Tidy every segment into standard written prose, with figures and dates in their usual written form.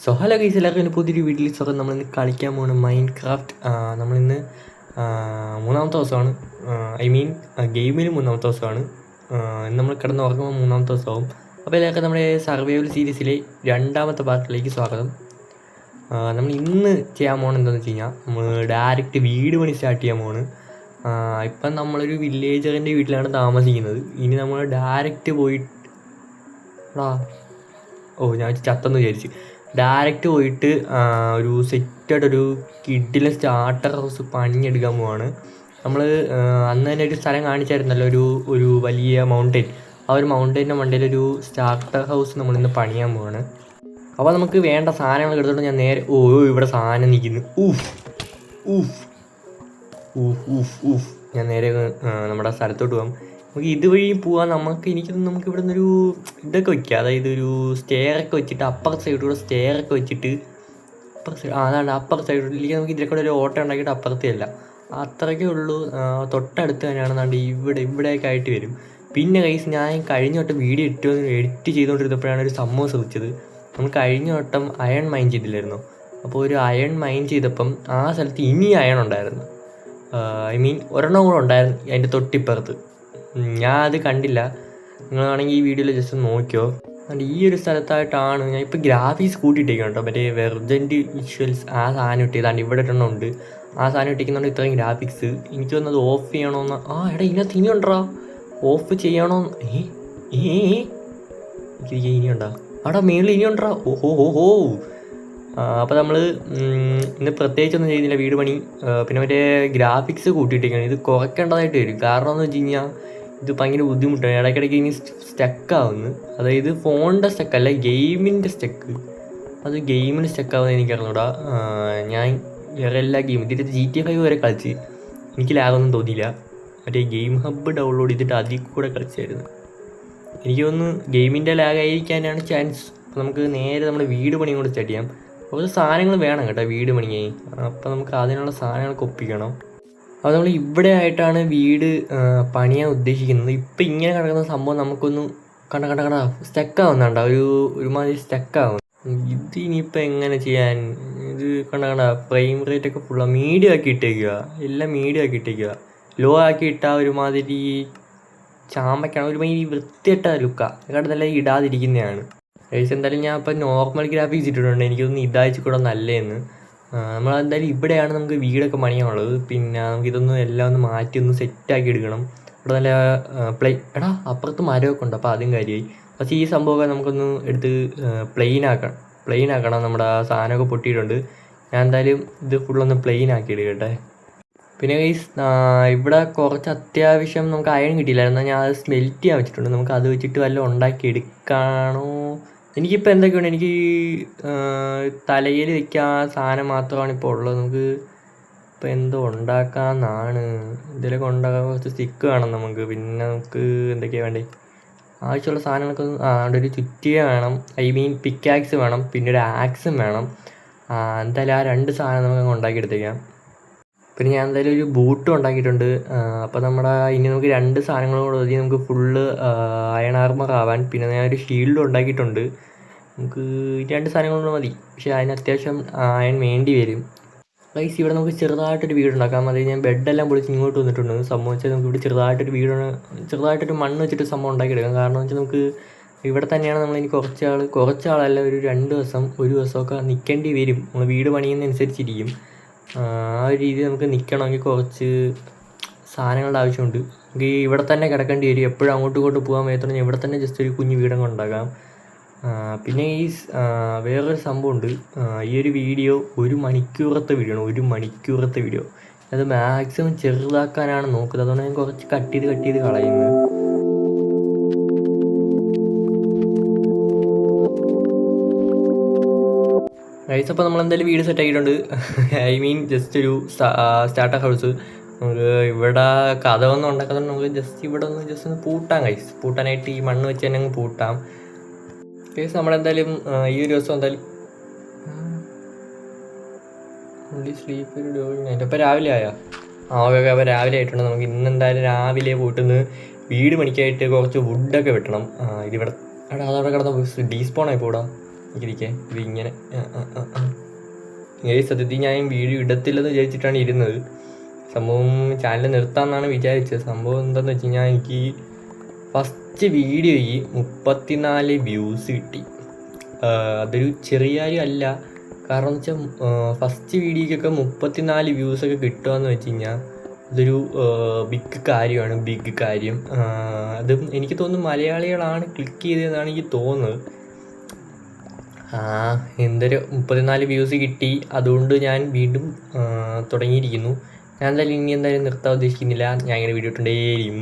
Hello guys, എല്ലാവർക്കും എൻ്റെ പുതിയൊരു വീട്ടിൽ സ്വാഗതം. നമ്മളിന്ന് കളിക്കാൻ പോകുന്ന മൈൻഡ് ക്രാഫ്റ്റ്. നമ്മളിന്ന് മൂന്നാമത്തെ ദിവസമാണ്. ഗെയിമിൽ മൂന്നാമത്തെ ദിവസമാണ്. ഇന്ന് നമ്മൾ കിടന്ന് ഉറങ്ങുമ്പോൾ മൂന്നാമത്തെ ദിവസമാവും. അപ്പോൾ എല്ലാവർക്കും നമ്മുടെ സർവൈവൽ സീരീസിലെ രണ്ടാമത്തെ പാർട്ടിലേക്ക് സ്വാഗതം. നമ്മൾ ഇന്ന് ചെയ്യാൻ പോകുന്നത് എന്താണെന്ന് വെച്ച് കഴിഞ്ഞാൽ, നമ്മൾ ഡയറക്റ്റ് വീട് പണി സ്റ്റാർട്ട് ചെയ്യാൻ പോകുന്നത്. ഇപ്പം നമ്മളൊരു വില്ലേജറിൻ്റെ വീട്ടിലാണ് താമസിക്കുന്നത്. ഇനി നമ്മൾ ഡയറക്റ്റ് പോയിട്ട് ഞാൻ ചത്തെന്ന് വിചാരിച്ച് ഡയറക്റ്റ് പോയിട്ട് ഒരു സെറ്റായിട്ടൊരു കിഡിലെ സ്റ്റാർട്ടർ ഹൗസ് പണിഞ്ഞെടുക്കാൻ പോവാണ്. നമ്മൾ അന്ന് തന്നെ ഒരു സ്ഥലം കാണിച്ചായിരുന്നല്ലോ, ഒരു വലിയ മൗണ്ടൻ. ആ ഒരു മൗണ്ടൻ്റെ മണ്ടയിലൊരു സ്റ്റാർട്ടർ ഹൗസ് നമ്മളിന്ന് പണിയാൻ പോവാണ്. അപ്പോൾ നമുക്ക് വേണ്ട സാധനങ്ങൾ എടുത്തോണ്ട് ഞാൻ നേരെ ഇവിടെ സാധനം നിൽക്കുന്നു. ഞാൻ നേരെ നമ്മുടെ സ്ഥലത്തോട്ട് പോകാം. നമുക്ക് ഇതുവഴി പോകാൻ നമുക്ക് ഇവിടെ നിന്നൊരു ഇതൊക്കെ വയ്ക്കുക. അതായത് ഒരു സ്റ്റെയറൊക്കെ വെച്ചിട്ട് അപ്പർ സൈഡിലൂടെ സ്റ്റെയറൊക്കെ വെച്ചിട്ട് അതാണ് അപ്പർ സൈഡിലേക്ക് നമുക്ക് ഇതിലെ കൂടെ ഒരു ഓട്ടം ഉണ്ടാക്കിയിട്ട് അപ്പുറത്തേയല്ല, അത്രയ്ക്കേ ഉള്ളൂ. തൊട്ടടുത്ത് തന്നെയാണ്. അതുകൊണ്ട് ഇവിടെയൊക്കെ ആയിട്ട് വരും. പിന്നെ കൈസ്, ഞാൻ കഴിഞ്ഞ വട്ടം വീഡിയോ എഡിറ്റ് ചെയ്തുകൊണ്ടിരുന്നപ്പോഴാണ് ഒരു സംഭവം ശ്രദ്ധിച്ചത്. നമ്മൾ കഴിഞ്ഞ വട്ടം അയൺ മൈൻ ചെയ്തില്ലായിരുന്നു. അപ്പോൾ ഒരു അയൺ മൈൻ ചെയ്തപ്പം ആ സ്ഥലത്ത് ഇനി അയൺ ഉണ്ടായിരുന്നു. ഒരെണ്ണം കൂടെ ഉണ്ടായിരുന്നു അതിൻ്റെ തൊട്ടിപ്പുറത്ത്. ഞാൻ അത് കണ്ടില്ല. നിങ്ങളാണെങ്കിൽ ഈ വീഡിയോയിൽ ജസ്റ്റ് നോക്കിയോ. അതുകൊണ്ട് ഈ ഒരു സ്ഥലത്തായിട്ടാണ് ഞാൻ ഇപ്പോൾ ഗ്രാഫിക്സ് കൂട്ടിയിട്ടേക്കാണ് കേട്ടോ. മറ്റേ വെർജൻറ്റ് വിഷ്വൽസ് ആ സാധനം ഇട്ടേതാണ്ട് ഇവിടെ ഒരെണ്ണം ഉണ്ട്. ആ സാധനം ഇട്ടിരിക്കുന്നുണ്ട് ഇത്രയും ഗ്രാഫിക്സ്. എനിക്ക് തോന്നുന്നത് ഓഫ് ചെയ്യണമെന്ന്. എടാ ഇതിനകത്ത് ഇനിയുണ്ടോ? ഓഫ് ചെയ്യണോ? എനിക്ക് ഇനിയുണ്ടോ? മേളിൽ ഇനിയുണ്ടോ? ഓഹോ. അപ്പോൾ നമ്മൾ ഇന്ന് പ്രത്യേകിച്ചൊന്നും ചെയ്യുന്നില്ല, വീട് പണി. പിന്നെ മറ്റേ ഗ്രാഫിക്സ് കൂട്ടിയിട്ടേക്കാണ്. ഇത് കുറയ്ക്കേണ്ടതായിട്ട് വരും. കാരണം എന്ന് വെച്ച് കഴിഞ്ഞാൽ ഇത് ഭയങ്കര ബുദ്ധിമുട്ടാണ്. ഇടയ്ക്കിടയ്ക്ക് ഇനി സ്റ്റക്കാവുന്നു. അതായത് ഫോണിൻ്റെ സ്റ്റക്കല്ല, ഗെയിമിൻ്റെ സ്റ്റക്ക്. അത് ഗെയിമിന് സ്റ്റക്കാവുന്നത് എനിക്കറിഞ്ഞൂടാ. ഞാൻ വേറെ എല്ലാ ഗെയിമും ഇതിൻ്റെ GTA 5 വരെ കളിച്ച് എനിക്ക് ലാഗൊന്നും തോന്നിയില്ല. മറ്റേ ഗെയിം ഹബ്ബ് ഡൗൺലോഡ് ചെയ്തിട്ട് അതിൽ കൂടെ കളിച്ചായിരുന്നു. എനിക്ക് തോന്നുന്നു ഗെയിമിൻ്റെ ലാഗായിരിക്കാനാണ് ചാൻസ്. അപ്പോൾ നമുക്ക് നേരെ നമ്മുടെ വീട് പണിയും കൂടെ സ്റ്റാർട്ട് ചെയ്യാം. കുറച്ച് സാധനങ്ങൾ വേണം കേട്ടോ വീട് പണിയായി. അപ്പോൾ നമുക്ക് അതിനുള്ള സാധനങ്ങളൊക്കെ ഒപ്പിക്കണം. അപ്പോൾ നമ്മൾ ഇവിടെ ആയിട്ടാണ് വീട് പണിയാൻ ഉദ്ദേശിക്കുന്നത്. ഇപ്പം ഇങ്ങനെ കിടക്കുന്ന സംഭവം നമുക്കൊന്ന് കണ്ട സ്റ്റക്കാവുന്നുണ്ടോ? ഒരുമാതിരി സ്റ്റക്കാവും. ഇത് ഇനിയിപ്പോൾ എങ്ങനെ ചെയ്യാൻ? ഇത് കണ്ട ഫ്രെയിം റേറ്റൊക്കെ ഫുള്ളാണ് മീഡിയം ആക്കി ഇട്ടേക്കുക. എല്ലാം മീഡിയം ആക്കി ഇട്ടേക്കുക. ലോ ആക്കി ഇട്ടാൽ ഒരുമാതിരി ചാമ്പയ്ക്കാണ്, ഒരുമാതിരി വൃത്തിയിട്ട ലുക്കാണ്. ഇവിടെ നല്ല ഇടാതിരിക്കുന്നതാണ്. ഏകദേശം എന്തായാലും ഞാൻ ഇപ്പം നോർമൽ ഗ്രാഫിക്സ് ഇട്ടിട്ടുണ്ട്. എനിക്കൊന്ന് ഇതാഴ്ച കൂടെ നല്ലതെന്ന്. നമ്മളെന്തായാലും ഇവിടെയാണ് നമുക്ക് വീടൊക്കെ പണിയാനുള്ളത്. പിന്നെ നമുക്കിതൊന്നും എല്ലാം ഒന്ന് മാറ്റി ഒന്ന് സെറ്റാക്കി എടുക്കണം. ഇവിടെ നല്ല അപ്പുറത്ത് മരമൊക്കെ ഉണ്ട്. അപ്പോൾ അതും കാര്യമായി. പക്ഷേ ഈ സംഭവമൊക്കെ നമുക്കൊന്ന് എടുത്ത് പ്ലെയിൻ ആക്കണം. നമ്മുടെ ആ സാധനമൊക്കെ പൊട്ടിയിട്ടുണ്ട്. ഞാൻ എന്തായാലും ഇത് ഫുള്ളൊന്ന് പ്ലെയിൻ ആക്കി എടുക്കട്ടെ. പിന്നെ ഗൈസ്, ഇവിടെ കുറച്ച് അത്യാവശ്യം നമുക്ക് അയൺ കിട്ടിയില്ലായിരുന്നു. ഞാൻ അത് സ്മെൽറ്റ് ചെയ്യാൻ വെച്ചിട്ടുണ്ട്. നമുക്ക് അത് വെച്ചിട്ട് വല്ലതും ഉണ്ടാക്കി എടുക്കാണോ? എനിക്കിപ്പോൾ എന്തൊക്കെയാണ്, എനിക്ക് തലയിൽ വയ്ക്കാൻ സാധനം മാത്രമാണ് ഇപ്പോൾ ഉള്ളത്. നമുക്ക് ഇപ്പോൾ എന്തോ ഉണ്ടാക്കാമെന്നാണ്. ഇതിലൊക്കെ ഉണ്ടാക്കാൻ കുറച്ച് സ്റ്റിക്ക് വേണം നമുക്ക്. പിന്നെ നമുക്ക് എന്തൊക്കെയാണ് വേണ്ടേ? ആവശ്യമുള്ള സാധനങ്ങളൊക്കെ അവിടെ ഒരു ചുറ്റിക വേണം. പിക്കാക്സ് വേണം. പിന്നെ ഒരു ആക്സും വേണം. എന്തായാലും ആ രണ്ട് സാധനം നമുക്ക് ഉണ്ടാക്കിയെടുത്തേക്കാം. പിന്നെ ഞാൻ എന്തായാലും ഒരു ബൂട്ടും ഉണ്ടാക്കിയിട്ടുണ്ട്. അപ്പോൾ ഇനി നമുക്ക് രണ്ട് സാധനങ്ങളും കൂടെ മതി നമുക്ക് ഫുള്ള് അയൺ ആർമർ ആവാൻ. പിന്നെ ഞാൻ ഒരു ഷീൽഡും ഉണ്ടാക്കിയിട്ടുണ്ട്. നമുക്ക് രണ്ട് സാധനങ്ങളും മതി. പക്ഷേ അതിന് അത്യാവശ്യം അയൺ വേണ്ടി വരും. ഗൈസ്, ഇവിടെ നമുക്ക് ചെറുതായിട്ടൊരു വീടുണ്ടാക്കാം. അതായത് ഞാൻ ബെഡെല്ലാം പൊളിച്ച് ഇങ്ങോട്ട് വന്നിട്ടുണ്ട്. സംഭവിച്ചാൽ നമുക്ക് ഇവിടെ ചെറുതായിട്ടൊരു മണ്ണ് വെച്ചിട്ട് സംഭവം ഉണ്ടാക്കിയെടുക്കാം. കാരണം എന്ന് വെച്ചാൽ നമുക്ക് ഇവിടെ തന്നെയാണ് നമ്മളിനി കുറച്ചാളല്ല, ഒരു 2 ദിവസം 1 ദിവസമൊക്കെ നിൽക്കേണ്ടി വരും. നമ്മൾ വീട് പണിയുന്നതനുസരിച്ചിരിക്കും. ആ ഒരു രീതിയിൽ നമുക്ക് നിൽക്കണമെങ്കിൽ കുറച്ച് സാധനങ്ങളുടെ ആവശ്യമുണ്ട്. നമുക്ക് ഇവിടെ തന്നെ കിടക്കേണ്ടി വരും. എപ്പോഴും അങ്ങോട്ടും ഇങ്ങോട്ടും പോകാൻ പറ്റുന്ന ഇവിടെ തന്നെ ജസ്റ്റ് ഒരു കുഞ്ഞു വീടങ്ങ് ഉണ്ടാക്കാം. പിന്നെ വേറൊരു സംഭവമുണ്ട്. ഈ ഒരു വീഡിയോ 1 മണിക്കൂറത്തെ വീഡിയോ ആണ്. 1 മണിക്കൂറത്തെ വീഡിയോ. അത് മാക്സിമം ചെറുതാക്കാനാണ് നോക്കുന്നത്. അതുകൊണ്ട് ഞാൻ കുറച്ച് കട്ട് ചെയ്ത് കളയുന്നത്. ഗൈസ്, അപ്പോൾ നമ്മളെന്തായാലും വീട് സെറ്റ് ആക്കിയിട്ടുണ്ട്. ജസ്റ്റ് ഒരു സ്റ്റാർട്ടർ ഹൗസ്. നമുക്ക് ഇവിടെ കഥയൊന്നും ഉണ്ടാക്കാതെ നമുക്ക് ഇവിടെ ഒന്ന് പൂട്ടാം ഗൈസ്. പൂട്ടാനായിട്ട് ഈ മണ്ണ് വെച്ച് തന്നെ അങ്ങ് പൂട്ടാം. ഗൈസ്, നമ്മളെന്തായാലും ഈ ഒരു ദിവസം എന്തായാലും ഇപ്പോൾ രാവിലെ ആയാ? ഓക്കെ. അപ്പോൾ രാവിലെ ആയിട്ടുണ്ട്. നമുക്ക് ഇന്നെന്തായാലും രാവിലെ പോയിട്ടൊന്ന് വീട് പണിക്കായിട്ട് കുറച്ച് വുഡൊക്കെ വെട്ടണം. ഇതിവിടെ അതവിടെ കിടന്ന് ഡീസ്പോണായി പോടാ. ഇരിക്കേ ഇത് ഇങ്ങനെ സത്യത്തിൽ ഞാൻ വീഡിയോ ഇടത്തില്ലെന്ന് വിചാരിച്ചിട്ടാണ് ഇരുന്നത്. സംഭവം ചാനൽ നിർത്താമെന്നാണ് വിചാരിച്ചത്. സംഭവം എന്താണെന്ന് വെച്ച് കഴിഞ്ഞാൽ എനിക്ക് ഫസ്റ്റ് വീഡിയോയ്ക്ക് 34 വ്യൂസ് കിട്ടി. അതൊരു ചെറിയ കാര്യമല്ല. കാരണം എന്ന് വെച്ചാൽ ഫസ്റ്റ് വീഡിയോയ്ക്കൊക്കെ 34 വ്യൂസൊക്കെ കിട്ടുകയെന്ന് വെച്ച് കഴിഞ്ഞാൽ അതൊരു ബിഗ് കാര്യം. അതും എനിക്ക് തോന്നുന്നു മലയാളികളാണ് ക്ലിക്ക് ചെയ്തതെന്നാണ് എനിക്ക് തോന്നുന്നത്. എന്തൊരു 34 വ്യൂസ് കിട്ടി. അതുകൊണ്ട് ഞാൻ വീണ്ടും തുടങ്ങിയിരിക്കുന്നു. ഞാൻ എന്തായാലും നിർത്താൻ ഉദ്ദേശിക്കുന്നില്ല. ഞാൻ ഇങ്ങനെ വീഡിയോ ഇട്ടുകൊണ്ടേയിരിക്കും.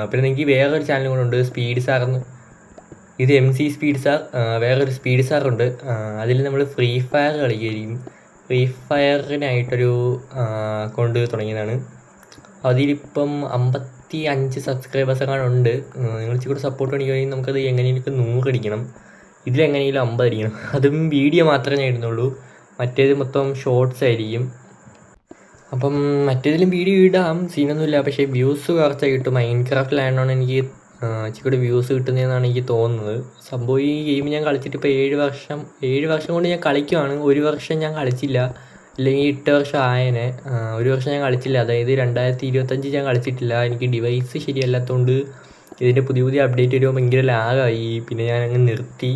പിന്നെ എനിക്ക് വേറൊരു ചാനൽ കൂടെ ഉണ്ട്, സ്പീഡ് സാറെന്ന്. ഇത് MC സ്പീഡ് സാർ. വേറൊരു സ്പീഡ് സാറുണ്ട്. അതിൽ നമ്മൾ ഫ്രീ ഫയർ കളിക്കുകയായിരിക്കും. ഫ്രീ ഫയറിനായിട്ടൊരു അക്കൗണ്ട് തുടങ്ങിയതാണ്. അതിലിപ്പം 55 സബ്സ്ക്രൈബേഴ്സൊക്കെ ഉണ്ട്. നിങ്ങൾ ഇച്ചിരി കൂടെ സപ്പോർട്ട് കാണിക്കുകയാണെങ്കിൽ നമുക്കത് എങ്ങനെയെങ്കിലും 100 അടിക്കണം. ഇതിലെങ്ങനെയെങ്കിലും 50 അടിക്കണം. അതും വീഡിയോ മാത്രമേ ഞാൻ ഇടുന്നുള്ളൂ. മറ്റേത് മൊത്തം ഷോർട്സ് ആയിരിക്കും. അപ്പം മറ്റേതിലും വീഡിയോ ഇടാം, സീനൊന്നുമില്ല. പക്ഷേ വ്യൂസ് കുറച്ചാൽ കിട്ടും. മൈൻക്രാഫ്റ്റിലായതുകൊണ്ടാണ് എനിക്ക് ഇച്ചിരി വ്യൂസ് കിട്ടുന്നതെന്നാണ് എനിക്ക് തോന്നുന്നത്. സംഭവം ഈ ഗെയിം ഞാൻ കളിച്ചിട്ട് ഇപ്പോൾ 7 വർഷം കൊണ്ട് ഞാൻ കളിക്കുവാണ്. 1 വർഷം ഞാൻ കളിച്ചില്ല, അല്ലെങ്കിൽ 8 വർഷം ആയേനെ. 1 വർഷം ഞാൻ കളിച്ചില്ല. അതായത് 2025 ഞാൻ കളിച്ചിട്ടില്ല. എനിക്ക് ഡിവൈസ് ശരിയല്ലാത്തതുകൊണ്ട് ഇതിൻ്റെ പുതിയ അപ്ഡേറ്റ് വരുമ്പോൾ ഭയങ്കര ലാഗായി. പിന്നെ ഞാൻ അങ്ങ് നിർത്തി.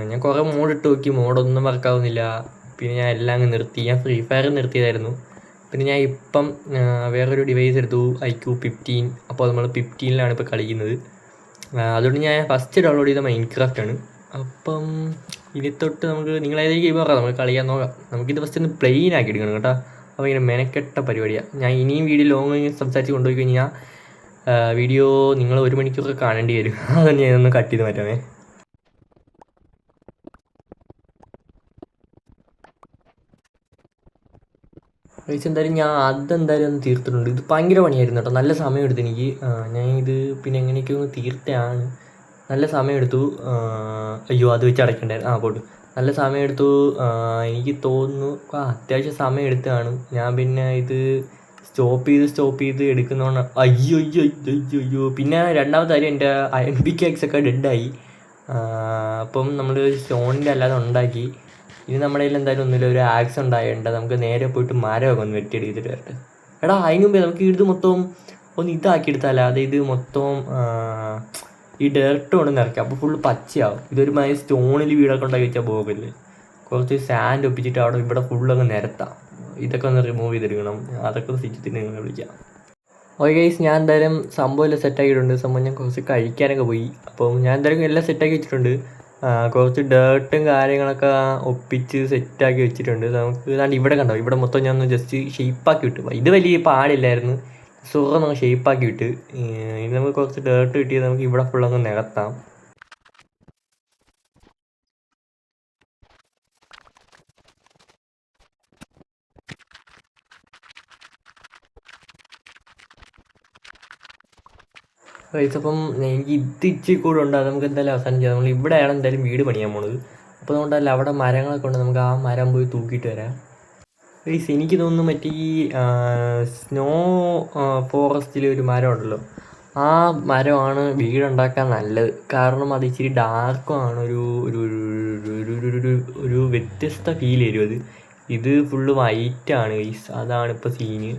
ഞാൻ കുറേ മോഡിട്ട് നോക്കി, മോഡൊന്നും വർക്കാവുന്നില്ല. പിന്നെ ഞാൻ എല്ലാം അങ്ങ് നിർത്തി. ഞാൻ ഫ്രീ ഫയർ നിർത്തിയതായിരുന്നു. പിന്നെ ഞാൻ ഇപ്പം വേറൊരു ഡിവൈസ് എടുത്തു, IQ 15. അപ്പോൾ നമ്മൾ 15-ലാണ് ഇപ്പോൾ കളിക്കുന്നത്. അതുകൊണ്ട് ഞാൻ ഫസ്റ്റ് ഡൗൺലോഡ് ചെയ്ത മൈൻക്രാഫ്റ്റാണ്. അപ്പം ഇനി തൊട്ട് നമുക്ക് നിങ്ങളേതെങ്കിലും ഗെയിം നോക്കാം, നമുക്ക് കളിക്കാൻ നോക്കാം. നമുക്കിത് ഫസ്റ്റ് ഒന്ന് പ്ലെയിൻ ആക്കി എടുക്കണം കേട്ടോ. അപ്പോൾ ഇങ്ങനെ മെനക്കെട്ട പരിപാടിയാണ്. ഞാൻ ഇനിയും വീഡിയോ ലോങ് സംസാരിച്ച് കൊണ്ടുപോയി കഴിഞ്ഞാൽ വീഡിയോ നിങ്ങൾ 1 മണിക്കൂറൊക്കെ കാണേണ്ടി വരും. അതാണ് ഞാനൊന്ന് കട്ട് ചെയ്ത് മാറ്റാമേ. എന്തായാലും ഞാൻ അതെന്തായാലും ഒന്ന് തീർത്തിട്ടുണ്ട്. ഇത് ഭയങ്കര പണിയായിരുന്നു കേട്ടോ. നല്ല സമയം എടുത്തു എനിക്ക്. ഞാൻ ഇത് പിന്നെ എങ്ങനെയൊക്കെ ഒന്ന് തീർത്താണ്. നല്ല സമയം എടുത്തു. അയ്യോ, അത് വെച്ച് അടയ്ക്കണ്ടായിരുന്നു. പോട്ടു. നല്ല സമയം എടുത്തു. എനിക്ക് തോന്നുന്നു അത്യാവശ്യം സമയം എടുത്താണ്. ഞാൻ പിന്നെ ഇത് സ്റ്റോപ്പ് ചെയ്ത് എടുക്കുന്നതുകൊണ്ട് അയ്യോ. പിന്നെ രണ്ടാമത്തെ കാര്യം, എൻ്റെ MBKX ഒക്കെ ഡെഡായി. അപ്പം നമ്മൾ സ്റ്റോണിൻ്റെ അല്ലാതെ ഉണ്ടാക്കി. ഇനി നമ്മുടെ കയ്യിൽ എന്തായാലും ഒന്നുമില്ല. ഒരു ആക്സ് ഉണ്ടായതുകൊണ്ട് നമുക്ക് നേരെ പോയിട്ട് മരമൊക്കെ ഒന്ന് വെട്ടിയെടുത്തിട്ട് വരട്ടെ. എടാ, അതിന് മുമ്പേ നമുക്ക് ഇത് മൊത്തം ഒന്ന് ഇതാക്കിയെടുത്താല. അതായത് മൊത്തം ഈ ഡേർട്ട് കൊണ്ട് നിറയ്ക്കാം. അപ്പോൾ ഫുള്ള് പച്ചയാവും. ഇതൊരു മാതിരി സ്റ്റോണിൽ വീടൊക്കെ ഉണ്ടാക്കി വെച്ചാൽ പോകില്ലേ. കുറച്ച് സാൻഡ് ഒപ്പിച്ചിട്ട് അവിടെ ഇവിടെ ഫുള്ളൊക്കെ നിരത്താം. ഇതൊക്കെ ഒന്ന് റിമൂവ് ചെയ്തെടുക്കണം. അതൊക്കെ സ്റ്റിച്ചിട്ട് നിങ്ങൾ വിളിക്കാം. ഓക്കെ ഗൈസ്, ഞാൻ എന്തായാലും സംഭവം എല്ലാം സെറ്റാക്കിയിട്ടുണ്ട്. സംഭവം ഞാൻ കുറച്ച് കഴിക്കാനൊക്കെ പോയി. അപ്പം ഞാൻ എന്തായാലും എല്ലാം സെറ്റാക്കി വെച്ചിട്ടുണ്ട്. കുറച്ച് ഡേർട്ടും കാര്യങ്ങളൊക്കെ ഒപ്പിച്ച് സെറ്റാക്കി വെച്ചിട്ടുണ്ട്. നമുക്ക് ഇതാണ്ട് ഇവിടെ കണ്ടോ, ഇവിടെ മൊത്തം ഞാൻ ഒന്ന് ജസ്റ്റ് ഷേപ്പാക്കി വിട്ടു. ഇത് വലിയ പാടില്ലായിരുന്നു. നമുക്ക് ഷേപ്പാക്കി വിട്ട്. ഇനി നമുക്ക് കുറച്ച് ഡേർട്ട് കിട്ടിയത് നമുക്ക് ഇവിടെ ഫുള്ളൊന്ന് നികത്താം. അപ്പം എനിക്ക് ഇത് ഇച്ചിരി കൂടെ ഉണ്ട്. അത് നമുക്ക് എന്തായാലും അവസാനം ചെയ്യാം. നമ്മൾ ഇവിടെയാണ് എന്തായാലും വീട് പണിയാൻ പോണത്. അപ്പോൾ അതുകൊണ്ടല്ല, അവിടെ മരങ്ങളൊക്കെ ഉണ്ട്. നമുക്ക് ആ മരം പോയി തൂക്കിയിട്ട് വരാം. എനിക്ക് തോന്നുന്നു മറ്റേ ഈ സ്നോ ഫോറസ്റ്റിൽ ഒരു മരം ഉണ്ടല്ലോ, ആ മരമാണ് വീടുണ്ടാക്കാൻ നല്ലത്. കാരണം അത് ഇച്ചിരി ഡാർക്കുമാണ്. ഒരു വ്യത്യസ്ത ഫീൽ വരും അത്. ഇത് ഫുള്ള് വൈറ്റാണ് ഗൈസ്. അതാണ് ഇപ്പോൾ സീന്.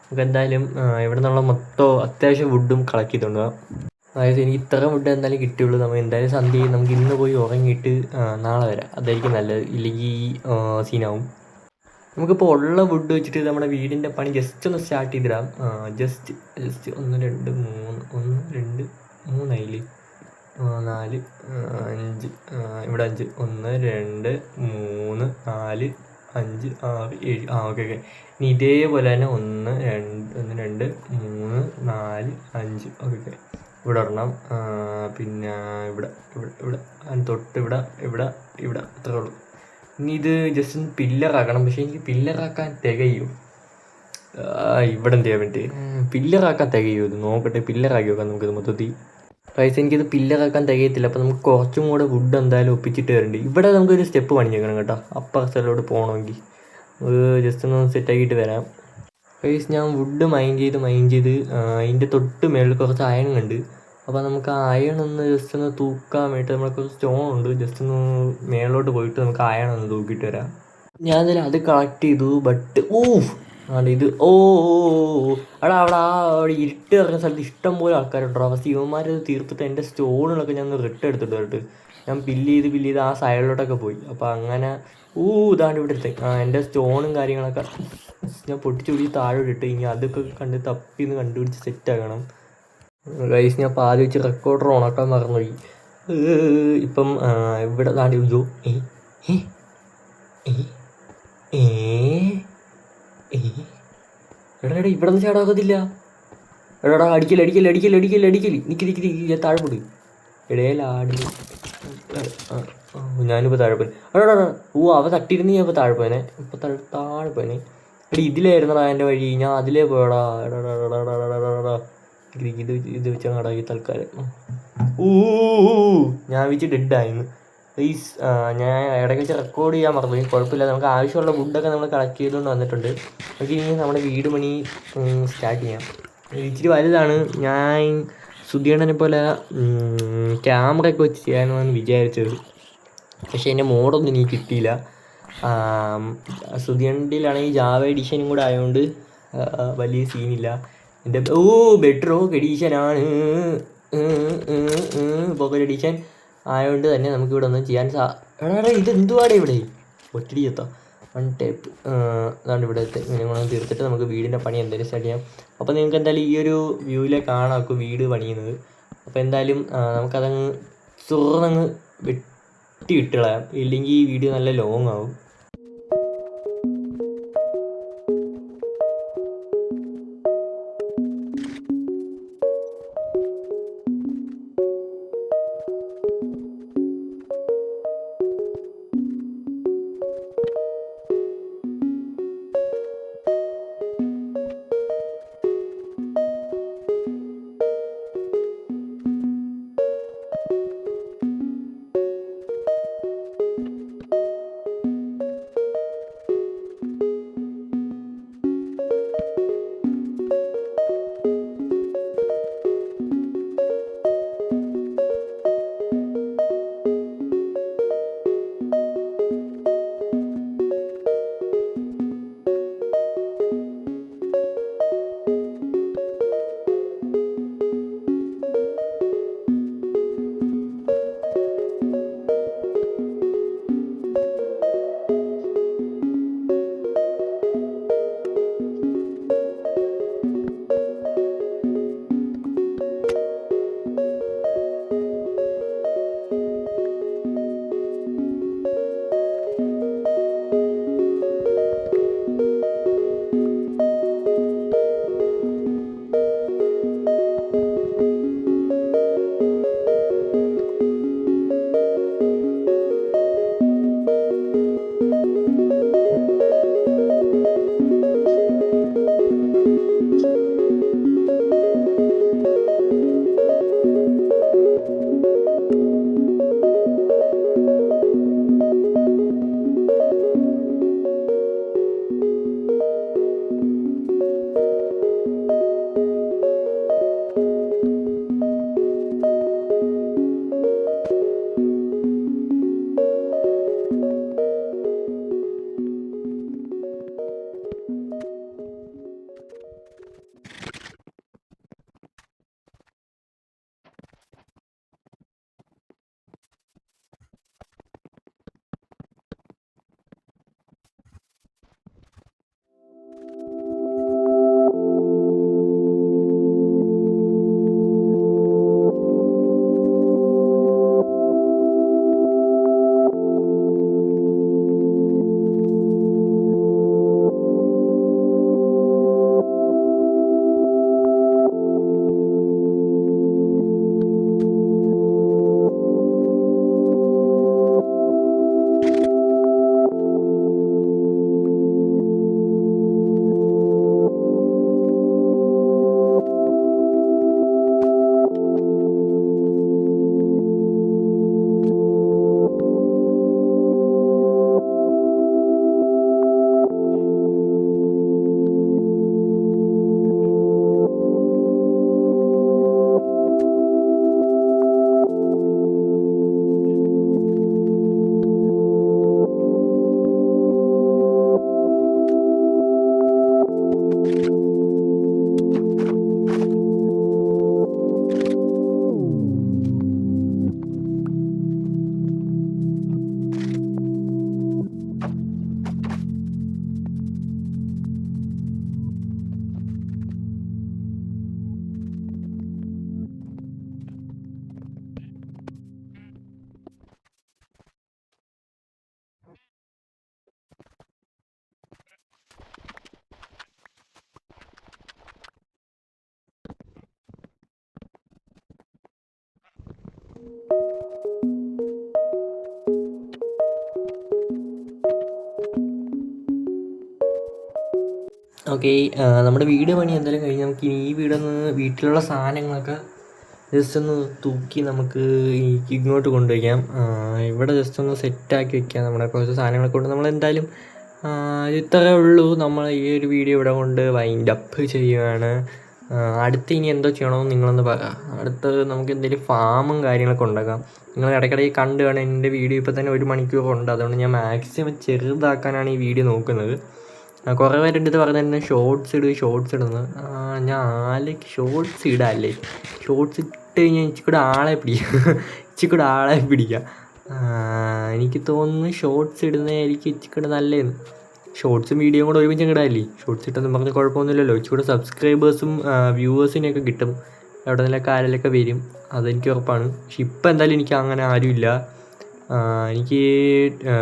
നമുക്ക് എന്തായാലും ഇവിടെ നിന്നുള്ള മൊത്തം അത്യാവശ്യം വുഡും കളക്ട് ചെയ്തുകൊണ്ട് പോകാം. അതായത് എനിക്ക് ഇത്ര വുഡ് എന്തായാലും കിട്ടിയുള്ളൂ. നമ്മൾ എന്തായാലും സന്ധ്യ നമുക്ക് ഇന്ന് പോയി ഉറങ്ങിയിട്ട് നാളെ വരാം. അതായിരിക്കും നല്ലത്. ഇല്ലെങ്കിൽ സീനാവും. നമുക്കിപ്പോൾ ഉള്ള വുഡ് വെച്ചിട്ട് നമ്മുടെ വീടിൻ്റെ പണി ജസ്റ്റ് ഒന്ന് സ്റ്റാർട്ട് ചെയ്തിടാം. ജസ്റ്റ് 1 2 3 ആയില്ലേ, 4 5 ഇവിടെ 5 1 2 3 4 5 6 7 ഓക്കെ. ഇനി ഇതേപോലെ തന്നെ 1 2 3 4 5 ഓക്കെ. ഇവിടെ ഒരെണ്ണം. പിന്നെ ഇവിടെ തൊട്ട് ഇവിടെ അത്രേ ഉള്ളൂ. ഇനി ഇത് ജസ്റ്റ് ഒന്ന് പില്ലറാക്കണം. പക്ഷേ എനിക്ക് പില്ലറാക്കാൻ തികയും. ഇവിടെ എന്ത് ചെയ്യാൻ വേണ്ടി പില്ലറാക്കാൻ തികയും. ഇത് നോക്കട്ടെ, പില്ലറാക്കി നോക്കാം നമുക്കിത് മൊത്തത്തിൽ. റൈസ് എനിക്കിത് പില്ലറാക്കാൻ തികയത്തില്ല. അപ്പോൾ നമുക്ക് കുറച്ചും കൂടെ വുഡ് എന്തായാലും ഒപ്പിച്ചിട്ട് വരണ്ട്. ഇവിടെ നമുക്കൊരു സ്റ്റെപ്പ് പണിഞ്ഞേക്കണം കേട്ടോ, അപ്പർ സ്ഥലത്തോട്ട് പോകണമെങ്കിൽ. ജസ്റ്റ് ഒന്ന് സെറ്റാക്കിയിട്ട് വരാം. റൈസ് ഞാൻ വുഡ് മൈൻഡ് ചെയ്ത് അതിൻ്റെ തൊട്ട് മേളിൽ കുറച്ച് അയൺ കണ്ട്. അപ്പോൾ നമുക്ക് അയൺ ഒന്ന് ജസ്റ്റ് ഒന്ന് തൂക്കാൻ വേണ്ടിയിട്ട് നമ്മളൊക്കെ സ്റ്റോൺ ഉണ്ട്, ജസ്റ്റ് ഒന്ന് മേളിലോട്ട് പോയിട്ട് നമുക്ക് അയൺ ഒന്ന് തൂക്കിയിട്ട് വരാം. ഞാൻ എന്തായാലും അത് കളക്ട് ചെയ്തു. ബട്ട് ആണ് ഇത്. അവിടെ അവിടെ ഇരുട്ട് ഇറങ്ങുന്ന സ്ഥലത്ത് ഇഷ്ടം പോലെ ആൾക്കാരുണ്ടോ. ഫസ്റ്റ് ഇവന്മാരത് തീർത്തിട്ട് എൻ്റെ സ്റ്റോണുകളൊക്കെ ഞാൻ റിട്ട് എടുത്തിട്ട് വരട്ട്. ഞാൻ ബില്ല് ചെയ്ത് ആ സൈഡിലോട്ടൊക്കെ പോയി. അപ്പോൾ അങ്ങനെ ഇതാണ്ട് ഇവിടെ എടുത്തേ. എൻ്റെ സ്റ്റോണും കാര്യങ്ങളൊക്കെ ഞാൻ പൊട്ടിച്ച് പിടിച്ച് താഴെ ഇട്ടിട്ട് ഇനി അതൊക്കെ കണ്ട് തപ്പിന്ന് കണ്ടുപിടിച്ച് സെറ്റാക്കണം. ഗൈസ് ഞാൻ പാതി വെച്ച് റെക്കോർഡർ ഉണക്കാൻ മറന്നുപോയി. ഇപ്പം ഇവിടെ താണ്ടി ഉജോ എടാ ഇവിടെ നിന്ന് ചാടാക്കത്തില്ല. എടാ അടിക്കല് നിക്ക് ഞാൻ താഴെ പോയി ഇടയിലാടി. ഞാനിപ്പോൾ താഴെ പോയി. എടാ അവ തട്ടിയിരുന്ന് ഞാൻ ഇപ്പോൾ താഴെ പോയനെ. ഇപ്പോൾ താഴെ പോയനെ. എടി ഇതിലായിരുന്നടാ എൻ്റെ വഴി, ഞാൻ അതിലേ പോയടാ. ഇത് വെച്ചാൽ കടാക്കി തൽക്കാലം. ഞാൻ വെച്ച് ഡെഡായിരുന്നു. പ്ലീസ് ഞാൻ ഇടയ്ക്ക് വെച്ച് റെക്കോർഡ് ചെയ്യാൻ മറന്നു. കുഴപ്പമില്ല, നമുക്ക് ആവശ്യമുള്ള ഫുഡൊക്കെ നമ്മൾ കളക്ട് ചെയ്തുകൊണ്ട് വന്നിട്ടുണ്ട്. നമുക്ക് ഇനി നമ്മുടെ വീട് പണി സ്റ്റാർട്ട് ചെയ്യാം. ഇച്ചിരി വലുതാണ്. ഞാൻ സുധിയണ്ണനെ പോലെ ക്യാമറയൊക്കെ വെച്ച് ചെയ്യാമെന്നാണ് വിചാരിച്ചത്. പക്ഷേ എൻ്റെ മോഡൊന്നും എനിക്ക് കിട്ടിയില്ല. സുധിയണ്ണയിലാണെങ്കിൽ ജാവ എഡിഷനും കൂടെ ആയതുകൊണ്ട് വലിയ സീനില്ല. എൻ്റെ ബെഡ്റോക്ക് എഡീഷനാണ്. പോക്കറ്റ് എഡീഷൻ ആയതുകൊണ്ട് തന്നെ നമുക്കിവിടെ ഒന്നും ചെയ്യാൻ എടാ ഇത് എന്തുവാടെ ഇവിടെ ഒറ്റടി എത്താം. വൺ ടേപ്പ് അതാണ്ട് ഇവിടെ ഇങ്ങനെ തീർത്തിട്ട് നമുക്ക് വീടിൻ്റെ പണി എന്തായാലും സ്റ്റാർട്ട് ചെയ്യാം. അപ്പോൾ നിങ്ങൾക്ക് എന്തായാലും ഈ ഒരു വ്യൂവിലെ കാണാക്കും വീട് പണിയുന്നത്. അപ്പോൾ എന്തായാലും നമുക്കതങ്ങ് തുറന്നങ്ങ് വെട്ടി വിട്ടുകളയാം, ഇല്ലെങ്കിൽ ഈ വീഡിയോ നല്ല ലോങ് ആവും. ഓക്കെ, നമ്മുടെ വീട് പണി എന്തായാലും കഴിഞ്ഞ് നമുക്ക് ഈ വീടൊന്ന് വീട്ടിലുള്ള സാധനങ്ങളൊക്കെ ജസ്റ്റ് ഒന്ന് തൂക്കി നമുക്ക് ഇങ്ങോട്ട് കൊണ്ടുവയ്ക്കാം. ഇവിടെ ജസ്റ്റ് ഒന്ന് സെറ്റാക്കി വയ്ക്കാം. നമ്മുടെ കുറച്ച് സാധനങ്ങളൊക്കെ കൊണ്ട് നമ്മളെന്തായാലും ഇത്രയേ ഉള്ളൂ. നമ്മൾ ഈ ഒരു വീഡിയോ ഇവിടെ കൊണ്ട് വൈൻഡ് അപ്പ് ചെയ്യുകയാണ്. അടുത്ത് ഇനി എന്തോ ചെയ്യണമെന്ന് നിങ്ങളൊന്ന് പറ. അടുത്ത് നമുക്ക് എന്തെങ്കിലും ഫാമും കാര്യങ്ങളൊക്കെ ഉണ്ടാക്കാം. നിങ്ങൾ ഇടയ്ക്കിടയ്ക്ക് കണ്ടു കാണാൻ എൻ്റെ വീഡിയോ ഇപ്പോൾ തന്നെ 1 മണിക്കൂറുണ്ട്. അതുകൊണ്ട് ഞാൻ മാക്സിമം ചെറുതാക്കാനാണ് ഈ വീഡിയോ നോക്കുന്നത്. കുറേ പേരുണ്ട് ഇത് പറഞ്ഞിരുന്നത് ഷോർട്സ് ഇടുന്നത്. ഞാൻ ഷോർട്സ് ഇടാമല്ലേ? ഷോർട്സ് ഇട്ട് കഴിഞ്ഞാൽ ഇച്ചിക്കൂടെ ആളെ പിടിക്കാം. എനിക്ക് തോന്നുന്നു ഷോർട്സ് ഇടുന്നതായിരിക്കും ഇച്ചിക്കൂടെ നല്ലതെന്ന്. ഷോർട്സും വീഡിയോയും കൂടെ ഒരുമിച്ച് ഇടാമല്ലേ? ഷോർട്സ് ഇട്ടെന്ന് പറഞ്ഞാൽ കുഴപ്പമൊന്നുമില്ലല്ലോ. ഇച്ചിക്കൂടെ സബ്സ്ക്രൈബേഴ്സും വ്യൂവേഴ്സിനെയൊക്കെ കിട്ടും. എവിടെ നിന്നൊക്കെ ആരെങ്കിലൊക്കെ വരും, അതെനിക്ക് ഉറപ്പാണ്. പക്ഷെ ഇപ്പം എന്തായാലും എനിക്ക് അങ്ങനെ ആരുമില്ല. എനിക്ക്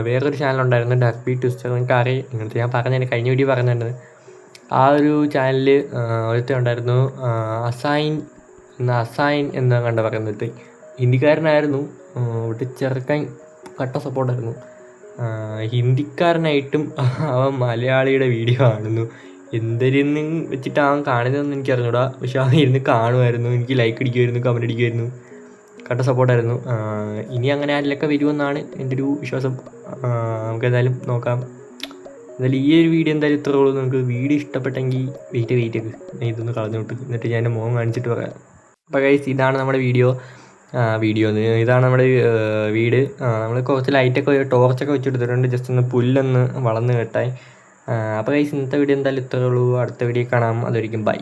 വേറൊരു ചാനലുണ്ടായിരുന്നു, ഡർക്ക് ബീറ്റ് ട്വിസ്റ്റർ. എനിക്കറിയാം, ഇങ്ങനത്തെ ഞാൻ പറഞ്ഞത് കഴിഞ്ഞ വീഡിയോ പറഞ്ഞിട്ടുണ്ട്. ആ ഒരു ചാനലിൽ ഒരുത്തൻ ഉണ്ടായിരുന്നു, അസൈൻ എന്ന് കണ്ട പറയുന്നത്. ഹിന്ദിക്കാരനായിരുന്നു. ഇവിടെ ചെറുക്കൻ കട്ട സപ്പോർട്ടായിരുന്നു. ഹിന്ദിക്കാരനായിട്ടും അവൻ മലയാളിയുടെ വീഡിയോ കാണുന്നു. എന്തിരുന്ന് വെച്ചിട്ട് അവൻ കാണുന്നതെന്ന് എനിക്ക് അറിഞ്ഞൂടാ. പക്ഷെ അവൻ ഇരുന്ന് കാണുമായിരുന്നു. എനിക്ക് ലൈക്ക് അടിക്കുമായിരുന്നു, കമൻറ്റ് അടിക്കുമായിരുന്നു. കട്ട സപ്പോർട്ടായിരുന്നു. ഇനി അങ്ങനെ ആരിലൊക്കെ വരുമെന്നാണ് എൻ്റെ ഒരു വിശ്വാസം. നമുക്ക് എന്തായാലും നോക്കാം. എന്തായാലും ഈ ഒരു വീഡിയോ എന്തായാലും ഇത്രേ ഉള്ളൂ. നമുക്ക് വീഡിയോ ഇഷ്ടപ്പെട്ടെങ്കിൽ വെയിറ്റ് ഇതൊന്ന് കളഞ്ഞു വിട്ടു, എന്നിട്ട് ഞാൻ എൻ്റെ മുഖം കാണിച്ചിട്ട് പറയാം. അപ്പോൾ ഗൈസ്, ഇതാണ് നമ്മുടെ വീഡിയോ. ഇതാണ് നമ്മുടെ വീട്. നമ്മൾ കുറച്ച് ലൈറ്റൊക്കെ ടോർച്ചൊക്കെ വെച്ചെടുത്തിട്ടുണ്ട്, ജസ്റ്റ് ഒന്ന് പുല്ലൊന്ന് വളർന്ന് കേട്ടായി. അപ്പോൾ ഗൈസ്, ഇന്നത്തെ വീഡിയോ എന്തായാലും ഇത്രേ ഉള്ളൂ. അടുത്ത വീഡിയോ കാണാം. അതൊരിക്കും ബൈ.